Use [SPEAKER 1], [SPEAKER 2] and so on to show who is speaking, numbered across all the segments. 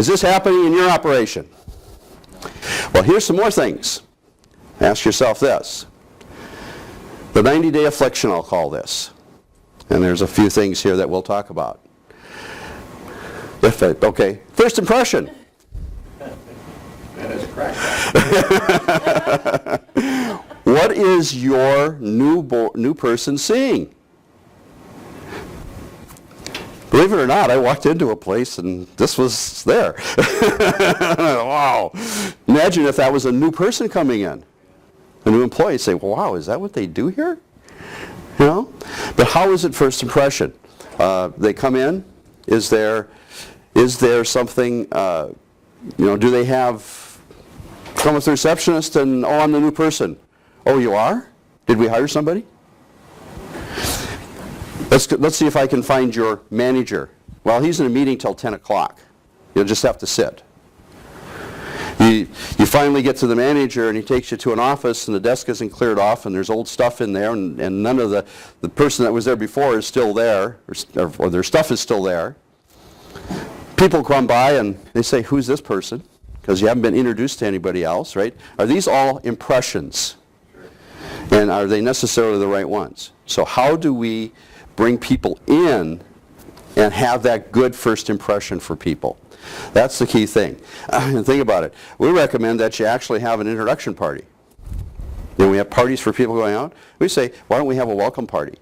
[SPEAKER 1] Is this happening in your operation? Well, here's some more things. Ask yourself this. The 90-day affliction, I'll call this. And there's a few things here that we'll talk about. Okay, first impression.
[SPEAKER 2] That is correct.
[SPEAKER 1] What is your new person seeing? Believe it or not, I walked into a place and this was there. Wow. Imagine if that was a new person coming in. A new employee. Say, well, wow, is that what they do here? You know? But how is it first impression? They come in. Is there something, do they have, come with the receptionist and, oh, I'm the new person. Oh, you are? Did we hire somebody? Let's see if I can find your manager. Well, he's in a meeting till 10 o'clock. You'll just have to sit. You finally get to the manager and he takes you to an office and the desk isn't cleared off and there's old stuff in there and none of the person that was there before is still there or their stuff is still there. People come by and they say, who's this person? Because you haven't been introduced to anybody else, right? Are these all impressions? And are they necessarily the right ones? So how do we bring people in and have that good first impression for people? That's the key thing. And think about it. We recommend that you actually have an introduction party. We have parties for people going out. We say, why don't we have a welcome party?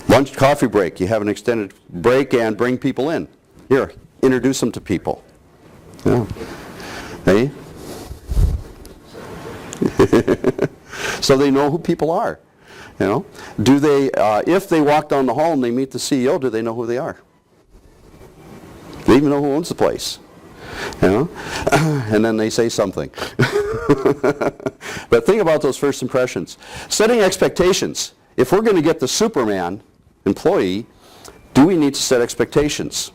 [SPEAKER 1] Lunch, coffee break. You have an extended break and bring people in. Here, introduce them to people. Yeah. Hey? So they know who people are. You know, do they? If they walk down the hall and they meet the CEO, do they know who they are? Do they even know who owns the place? You know, and then they say something. But think about those first impressions. Setting expectations. If we're going to get the Superman employee, do we need to set expectations?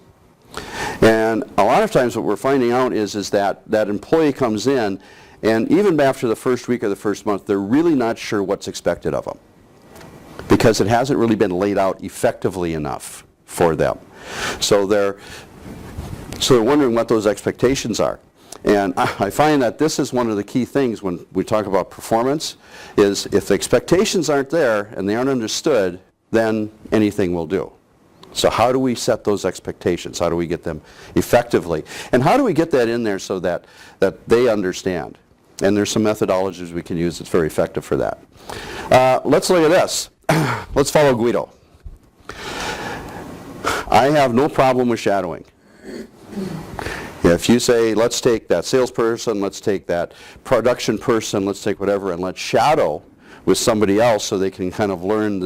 [SPEAKER 1] And a lot of times what we're finding out is that that employee comes in, and even after the first week or the first month, they're really not sure what's expected of them, because it hasn't really been laid out effectively enough for them. So they're wondering what those expectations are. And I find that this is one of the key things when we talk about performance, is if the expectations aren't there and they aren't understood, then anything will do. So how do we set those expectations? How do we get them effectively? And how do we get that in there so that they understand? And there's some methodologies we can use that's very effective for that. Let's look at this. Let's follow Guido. I have no problem with shadowing. If you say, let's take that salesperson, let's take that production person, let's take whatever, and let's shadow with somebody else so they can kind of learn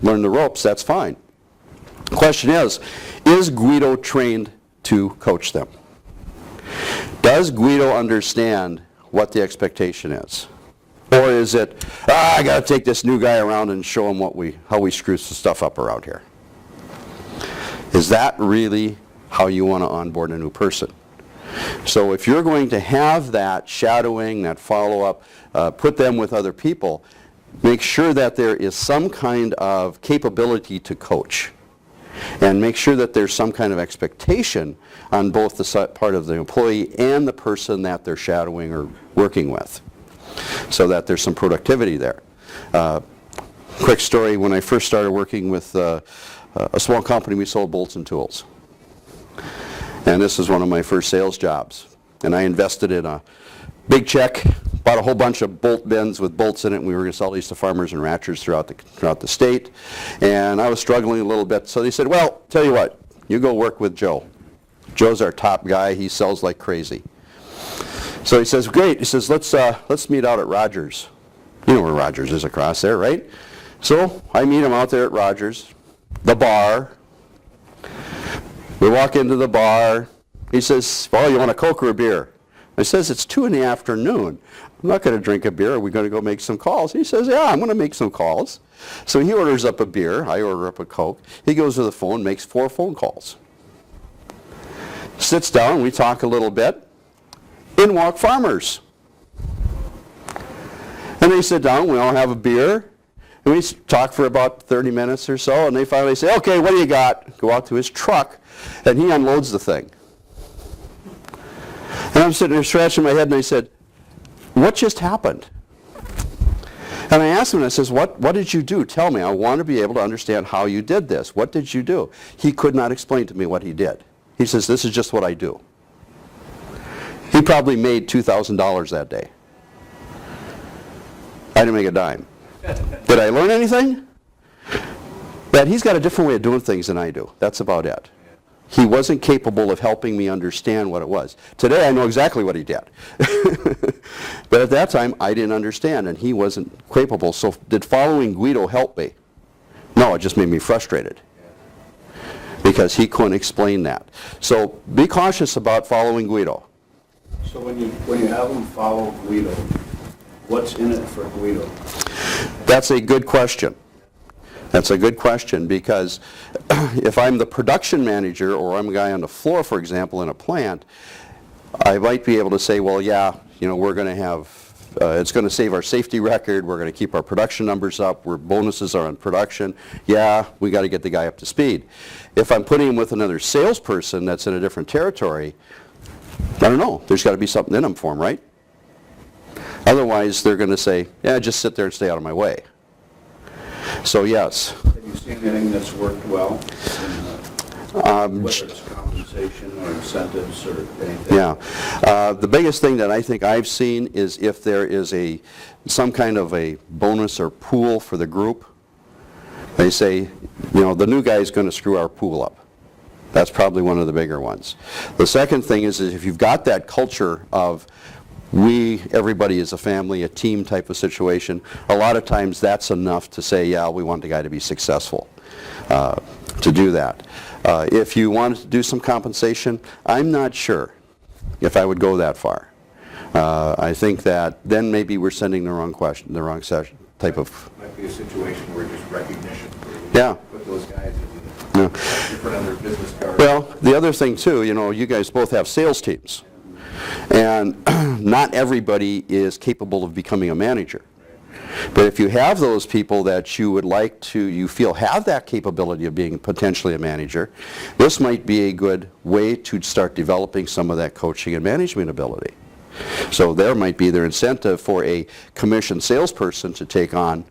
[SPEAKER 1] the ropes, that's fine. The question is Guido trained to coach them? Does Guido understand what the expectation is? Or is it, I got to take this new guy around and show him how we screw some stuff up around here? Is that really how you want to onboard a new person? So if you're going to have that shadowing, that follow-up, put them with other people, make sure that there is some kind of capability to coach. And make sure that there's some kind of expectation on both the part of the employee and the person that they're shadowing or working with, so that there's some productivity there. Quick story, when I first started working with a small company, we sold bolts and tools. And this was one of my first sales jobs. And I invested in a big check, bought a whole bunch of bolt bins with bolts in it, and we were going to sell these to farmers and ranchers throughout the state. And I was struggling a little bit, so they said, well, tell you what, you go work with Joe. Joe's our top guy. He sells like crazy. So he says, great. He says, let's meet out at Rogers. You know where Rogers is across there, right? So I meet him out there at Rogers, the bar. We walk into the bar. He says, well, you want a Coke or a beer? I says, it's 2 in the afternoon. I'm not going to drink a beer. Are we going to go make some calls? He says, yeah, I'm going to make some calls. So he orders up a beer. I order up a Coke. He goes to the phone, makes 4 phone calls. Sits down. We talk a little bit. In walk farmers. And they sit down. We all have a beer. And we talk for about 30 minutes or so. And they finally say, okay, what do you got? Go out to his truck. And he unloads the thing. And I'm sitting there scratching my head, and I said, what just happened? And I asked him, and I says, what did you do? Tell me. I want to be able to understand how you did this. What did you do? He could not explain to me what he did. He says, this is just what I do. He probably made $2,000 that day. I didn't make a dime. Did I learn anything? That he's got a different way of doing things than I do. That's about it. He wasn't capable of helping me understand what it was. Today I know exactly what he did. But at that time I didn't understand, and he wasn't capable. So did following Guido help me? No, it just made me frustrated because he couldn't explain that. So be cautious about following Guido.
[SPEAKER 2] So when you have them follow Guido, what's in it for Guido?
[SPEAKER 1] That's a good question. That's a good question, because if I'm the production manager or I'm a guy on the floor, for example, in a plant, I might be able to say, well, yeah, we're going to have, it's going to save our safety record, we're going to keep our production numbers up, where bonuses are on production, yeah, we got to get the guy up to speed. If I'm putting him with another salesperson that's in a different territory, I don't know, there's got to be something in them for him, right? Otherwise, they're going to say, yeah, just sit there and stay out of my way. So yes.
[SPEAKER 2] Have you seen anything that's worked well, whether it's compensation or incentives or anything?
[SPEAKER 1] Yeah. The biggest thing that I think I've seen is if there is some kind of a bonus or pool for the group. They say, the new guy is going to screw our pool up. That's probably one of the bigger ones. The second thing is if you've got that culture of everybody is a family, a team type of situation, a lot of times that's enough to say, yeah, we want the guy to be successful to do that. If you wanted to do some compensation, I'm not sure if I would go that far. I think that then maybe we're sending the wrong question, the wrong session type of.
[SPEAKER 2] Might be a situation where just recognition.
[SPEAKER 1] Yeah.
[SPEAKER 2] Put those guys
[SPEAKER 1] Yeah.
[SPEAKER 2] in different on their business cards.
[SPEAKER 1] Well, the other thing too, you guys both have sales teams. And not everybody is capable of becoming a manager. But if you have those people that you would like to, you feel have that capability of being potentially a manager, this might be a good way to start developing some of that coaching and management ability. So there might be their incentive for a commissioned salesperson to take on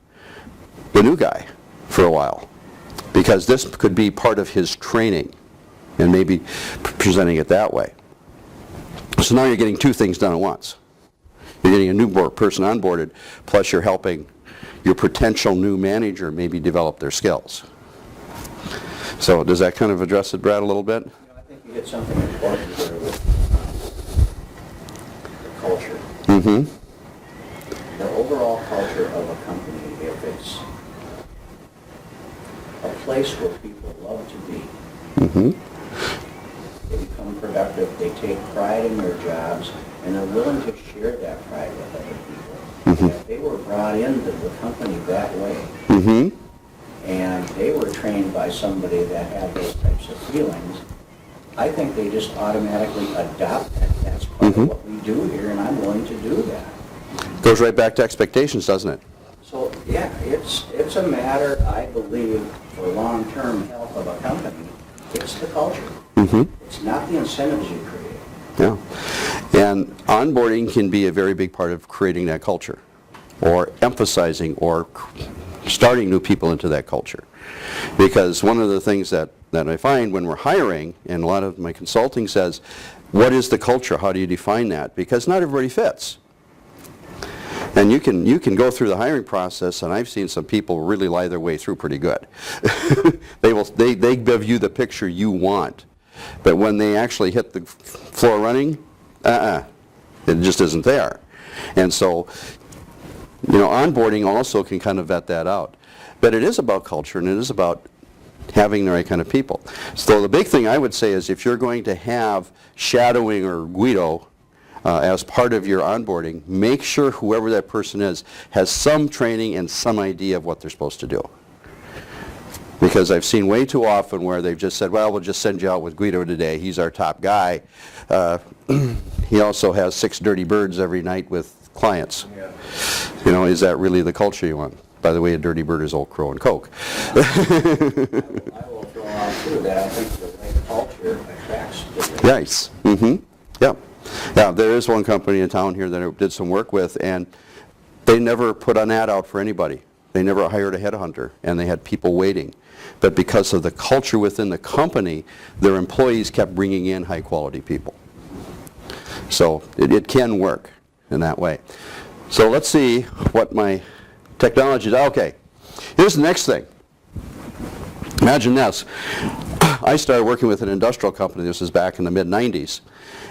[SPEAKER 1] the new guy for a while, because this could be part of his training and maybe presenting it that way. So now you're getting two things done at once. You're getting a new person onboarded, plus you're helping your potential new manager maybe develop their skills. So does that kind of address it, Brad, a little bit?
[SPEAKER 3] I think you hit something important there with the culture.
[SPEAKER 1] Mm-hmm.
[SPEAKER 3] The overall culture of a company, if it's a place where people love to be, they become productive, they take pride in their jobs, and they're willing to share that pride with other people. If they were brought into the company that way, and they were trained by somebody that had those types of feelings, I think they just automatically adopt that. That's part of what we do here, and I'm willing to do that.
[SPEAKER 1] Goes right back to expectations, doesn't it?
[SPEAKER 3] So, yeah, it's a matter, I believe, for long-term health of a company. It's the culture. It's not the incentives you create.
[SPEAKER 1] Yeah. And onboarding can be a very big part of creating that culture, or emphasizing or starting new people into that culture. Because one of the things that I find when we're hiring, and a lot of my consulting says, what is the culture? How do you define that? Because not everybody fits. And you can go through the hiring process, and I've seen some people really lie their way through pretty good. They give you the picture you want, but when they actually hit the floor running, it just isn't there. And so, onboarding also can kind of vet that out. But it is about culture, and it is about having the right kind of people. So the big thing I would say is if you're going to have shadowing or Guido as part of your onboarding, make sure whoever that person is has some training and some idea of what they're supposed to do. Because I've seen way too often where they've just said, well, we'll just send you out with Guido today. He's our top guy. He also has 6 dirty birds every night with clients.
[SPEAKER 2] Yeah.
[SPEAKER 1] Is that really the culture you want? By the way, a dirty bird is Old Crow and Coke.
[SPEAKER 3] I will throw out too that I think the right culture attracts the right.
[SPEAKER 1] Nice. Yeah. Yeah, there is one company in town here that I did some work with, and they never put an ad out for anybody. They never hired a headhunter, and they had people waiting. But because of the culture within the company, their employees kept bringing in high-quality people. So it can work in that way. So let's see what my technology is. Okay, here's the next thing. Imagine this. I started working with an industrial company, this was back in the mid-90s,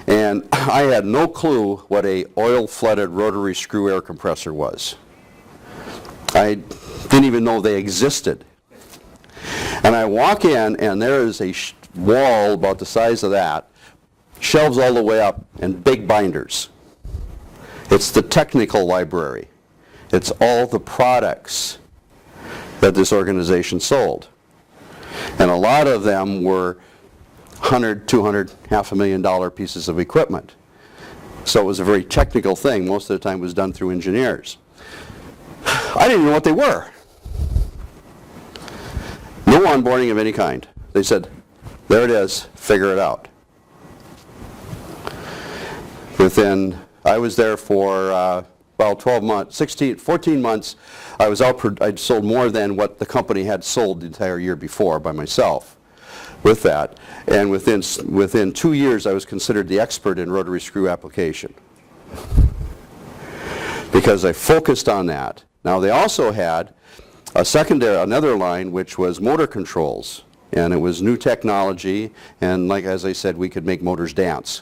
[SPEAKER 1] and I had no clue what a oil-flooded rotary screw air compressor was. I didn't even know they existed. And I walk in, and there is a wall about the size of that, shelves all the way up, and big binders. It's the technical library. It's all the products that this organization sold. And a lot of them were $100, $200, $500,000 pieces of equipment. So it was a very technical thing. Most of the time it was done through engineers. I didn't even know what they were. No onboarding of any kind. They said, there it is, figure it out. I was there for about 12 months, 14 months. I'd sold more than what the company had sold the entire year before by myself with that. And within 2 years, I was considered the expert in rotary screw application because I focused on that. Now, they also had another line, which was motor controls. And it was new technology, and as I said, we could make motors dance.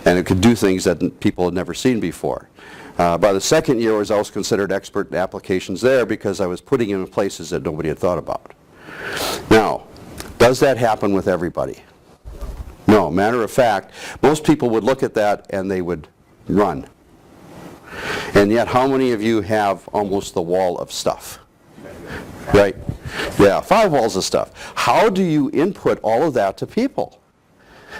[SPEAKER 1] And it could do things that people had never seen before. By the second year, I was also considered expert in applications there because I was putting them in places that nobody had thought about. Now, does that happen with everybody? No. Matter of fact, most people would look at that and they would run. And yet, how many of you have almost the wall of stuff? Right? Yeah, 5 walls of stuff. How do you input all of that to people?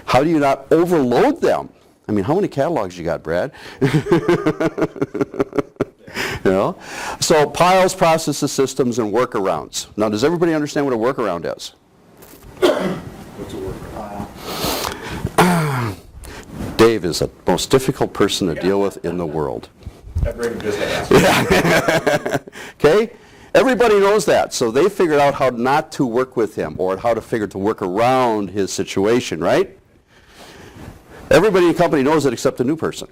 [SPEAKER 1] How do you not overload them? I mean, how many catalogs you got, Brad? You know? So piles, processes, systems, and workarounds. Now, does everybody understand what a workaround is?
[SPEAKER 2] What's a workaround?
[SPEAKER 1] Dave is the most difficult person to deal with in the world.
[SPEAKER 2] I bring him just to ask.
[SPEAKER 1] Okay? Everybody knows that, so they figured out how not to work with him or how to work around his situation, right? Everybody in the company knows it except the new person.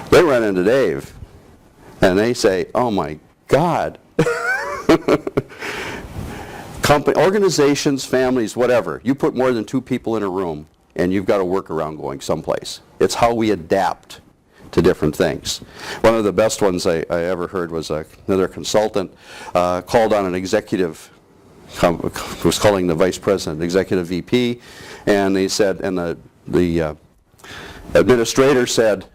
[SPEAKER 1] They run into Dave, and they say, oh my God. Organizations, families, whatever, you put more than 2 people in a room, and you've got a workaround going someplace. It's how we adapt to different things. One of the best ones I ever heard was another consultant called on an executive, was calling the vice president, executive VP, and they said, and the administrator said,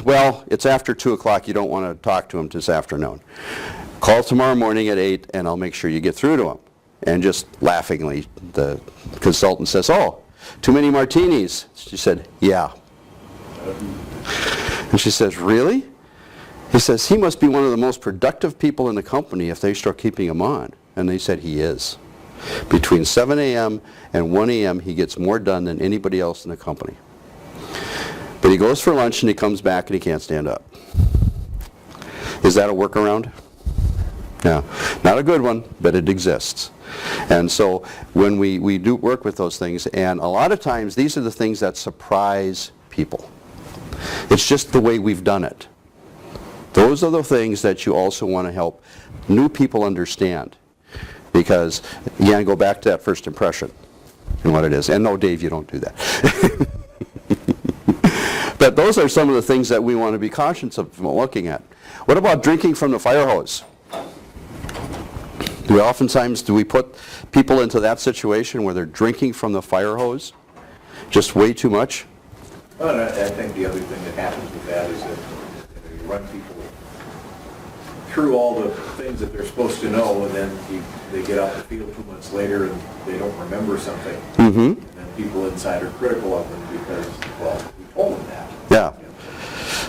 [SPEAKER 1] well, it's after 2 o'clock, you don't want to talk to him this afternoon. Call tomorrow morning at 8 and I'll make sure you get through to him. And just laughingly, the consultant says, oh, too many martinis. She said, yeah. And she says, really? He says, he must be one of the most productive people in the company if they start keeping him on. And they said, he is. Between 7 a.m. and 1 a.m., he gets more done than anybody else in the company. But he goes for lunch and he comes back and he can't stand up. Is that a workaround? No. Not a good one, but it exists. And so when we do work with those things, and a lot of times these are the things that surprise people. It's just the way we've done it. Those are the things that you also want to help new people understand. Because, again, go back to that first impression and what it is. And no, Dave, you don't do that. But those are some of the things that we want to be conscious of looking at. What about drinking from the fire hose? Do we put people into that situation where they're drinking from the fire hose? Just way too much?
[SPEAKER 2] Well, I think the other thing that happens with that is that you run people through all the things that they're supposed to know, and then they get out the field 2 months later and they don't remember something. Mm-hmm. And then people inside are critical of them because, well, we told them that.
[SPEAKER 1] Yeah.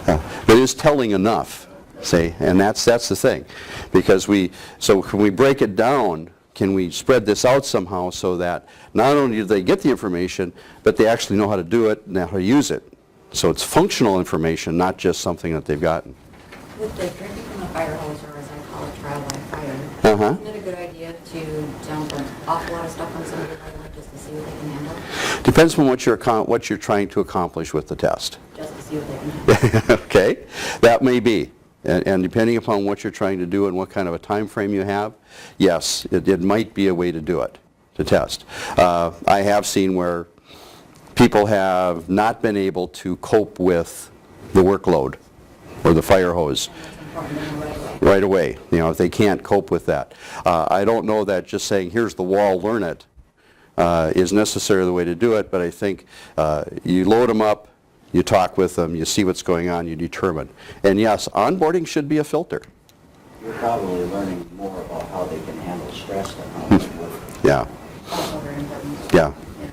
[SPEAKER 1] But it is telling enough, see, and that's the thing. Because when we break it down, can we spread this out somehow so that not only do they get the information, but they actually know how to do it and how to use it. So it's functional information, not just something that they've gotten.
[SPEAKER 4] With the drinking from the fire hose, or as I call it, trial by fire,
[SPEAKER 1] Uh-huh.
[SPEAKER 4] isn't it a good idea to dump an awful lot of stuff on somebody like just to see what they can handle?
[SPEAKER 1] Depends on what you're trying to accomplish with the test.
[SPEAKER 4] Just to see what they can handle.
[SPEAKER 1] Okay, that may be. And depending upon what you're trying to do and what kind of a time frame you have, yes, it might be a way to do it, to test. I have seen where people have not been able to cope with the workload or the fire hose
[SPEAKER 4] It's important to know right away.
[SPEAKER 1] right away, if they can't cope with that. I don't know that just saying, here's the wall, learn it, is necessarily the way to do it, but I think you load them up, you talk with them, you see what's going on, you determine. And yes, onboarding should be a filter.
[SPEAKER 3] You're probably learning more about how they can handle stress than how they would.
[SPEAKER 1] Yeah,
[SPEAKER 4] Also very important.
[SPEAKER 1] yeah.
[SPEAKER 4] Yeah.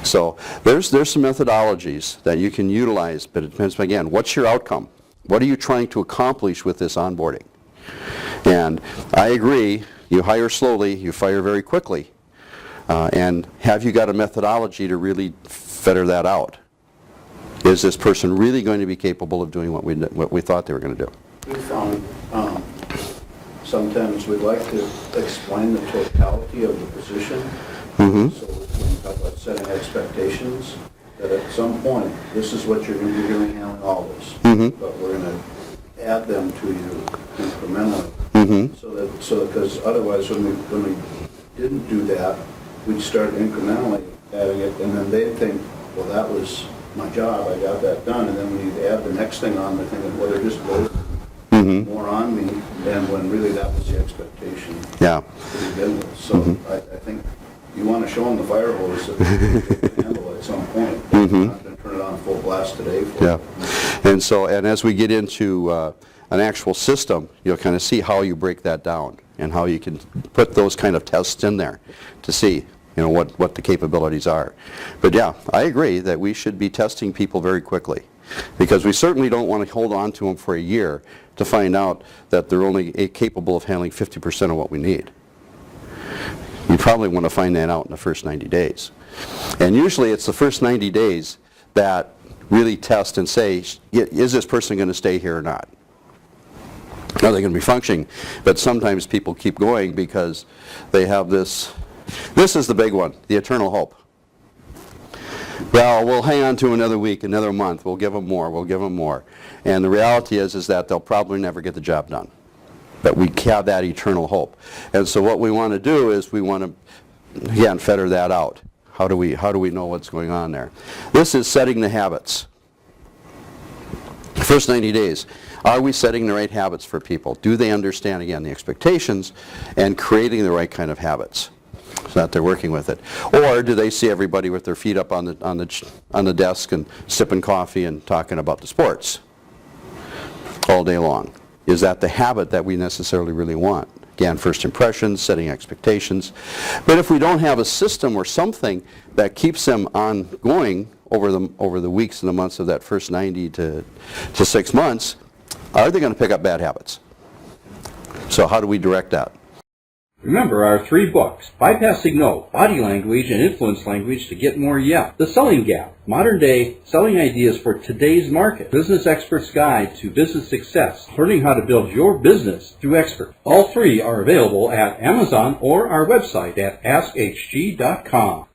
[SPEAKER 1] So there's some methodologies that you can utilize, but it depends, again, what's your outcome? What are you trying to accomplish with this onboarding? And I agree, you hire slowly, you fire very quickly. And have you got a methodology to really fetter that out? Is this person really going to be capable of doing what we thought they were going to do?
[SPEAKER 5] We found sometimes we'd like to explain the totality of the position.
[SPEAKER 1] Mm-hmm.
[SPEAKER 5] So when we talk about setting expectations, that at some point, this is what you're going to be doing, handling all this.
[SPEAKER 1] Mm-hmm.
[SPEAKER 5] But we're going to add them to you incrementally.
[SPEAKER 1] Mm-hmm.
[SPEAKER 5] So because otherwise, when we didn't do that, we'd start incrementally adding it, and then they'd think, well, that was my job, I got that done, and then when you add the next thing on, they're thinking, well, they're just loading
[SPEAKER 1] Mm-hmm.
[SPEAKER 5] more on me, and when really that was the expectation
[SPEAKER 1] Yeah.
[SPEAKER 5] to begin with. So I think you want to show them the fire hose that they can handle at some point. You're not going to turn it on full blast today for
[SPEAKER 1] Yeah.
[SPEAKER 5] them.
[SPEAKER 1] And as we get into an actual system, you'll kind of see how you break that down and how you can put those kind of tests in there to see what the capabilities are. But yeah, I agree that we should be testing people very quickly, because we certainly don't want to hold on to them for a year to find out that they're only capable of handling 50% of what we need. You probably want to find that out in the first 90 days. And usually it's the first 90 days that really test and say, is this person going to stay here or not? Are they going to be functioning? But sometimes people keep going because they have this is the big one, the eternal hope. Well, we'll hang on to another week, another month, we'll give them more, we'll give them more. And the reality is that they'll probably never get the job done. But we have that eternal hope. And so what we want to do is we want to, again, fetter that out. How do we know what's going on there? This is setting the habits. First 90 days. Are we setting the right habits for people? Do they understand, again, the expectations and creating the right kind of habits so that they're working with it? Or do they see everybody with their feet up on the desk and sipping coffee and talking about the sports all day long? Is that the habit that we necessarily really want? Again, first impressions, setting expectations. But if we don't have a system or something that keeps them ongoing over the weeks and the months of that first 90 to 6 months, are they going to pick up bad habits? So how do we direct that?
[SPEAKER 6] Remember our 3 books, Bypassing No, Body Language, and Influence Language to Get More Yeah. The Selling Gap, Modern Day Selling Ideas for Today's Market. Business Expert's Guide to Business Success, Learning How to Build Your Business Through Expert. All 3 are available at Amazon or our website at AskHG.com.